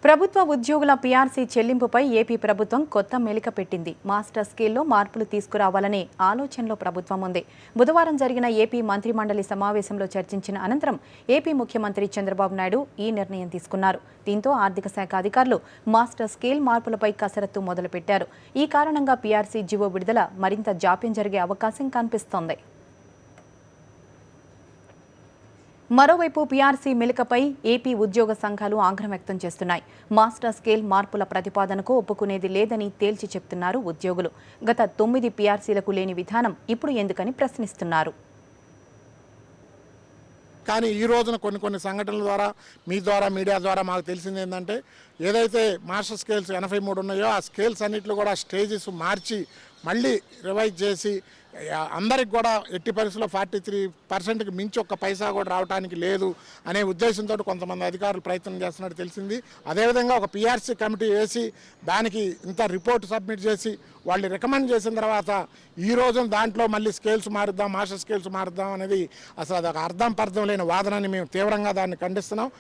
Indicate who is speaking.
Speaker 1: ప్రభుత్వ ఉద్యోగుల PRC చెల్లింపుపై AP ప్రభుత్వం కొత్త మెలిక పెట్టింది. మాస్టర్ స్కేల్లో మార్పులు తీసుకురావాలనే ఆలోచనలో ప్రభుత్వం ఉంది. బుధవారం జరిగిన ఏపీ మంత్రిమండలి సమావేశంలో చర్చించిన అనంతరం ఏపీ ముఖ్యమంత్రి చంద్రబాబు నాయుడు ఈ నిర్ణయం తీసుకున్నారు. దీంతో ఆర్థిక శాఖ అధికారులు మాస్టర్ స్కేల్ మార్పులపై కసరత్తు మొదలుపెట్టారు. ఈ కారణంగా పీఆర్సీ జీవో విడుదల మరింత జాప్యం జరిగే అవకాశం కనిపిస్తోంది. మరోవైపు పీఆర్సీ మెలికపై ఏపీ ఉద్యోగ సంఘాలు ఆగ్రహం వ్యక్తం చేస్తున్నాయి. మాస్టర్ స్కేల్ మార్పుల ప్రతిపాదనకు ఒప్పుకునేది లేదని తేల్చి చెప్తున్నారు ఉద్యోగులు. గత 9 పీఆర్సీలకు లేని విధానం ఇప్పుడు ఎందుకని ప్రశ్నిస్తున్నారు.
Speaker 2: కానీ ఈ రోజున కొన్ని సంఘటనల ద్వారా మీడియా ద్వారా మాకు తెలిసింది ఏంటంటే ఏదైతే మాస్టర్ స్కేల్స్ 83 ఉన్నాయో ఆ స్కేల్స్ అన్నింటిలో కూడా స్టేజెస్ మార్చి మళ్ళీ రివైజ్ చేసి అందరికి కూడా ఎట్టి పరిస్థితుల్లో 43%కి మించి ఒక్క పైసా కూడా రావడానికి లేదు అనే ఉద్దేశంతో కొంతమంది అధికారులు ప్రయత్నం చేస్తున్నట్టు తెలిసింది. అదేవిధంగా ఒక పీఆర్సీ కమిటీ వేసి దానికి ఇంత రిపోర్ట్ సబ్మిట్ చేసి వాళ్ళు రికమెండ్ చేసిన తర్వాత ఈ రోజున దాంట్లో మళ్ళీ స్కేల్స్ మారుద్దాం, మాస్టర్ స్కేల్స్ మారుద్దాం అనేది అసలు అదొక అర్థం లేని వాదనని మేము తీవ్రంగా దాన్ని ఖండిస్తున్నాం.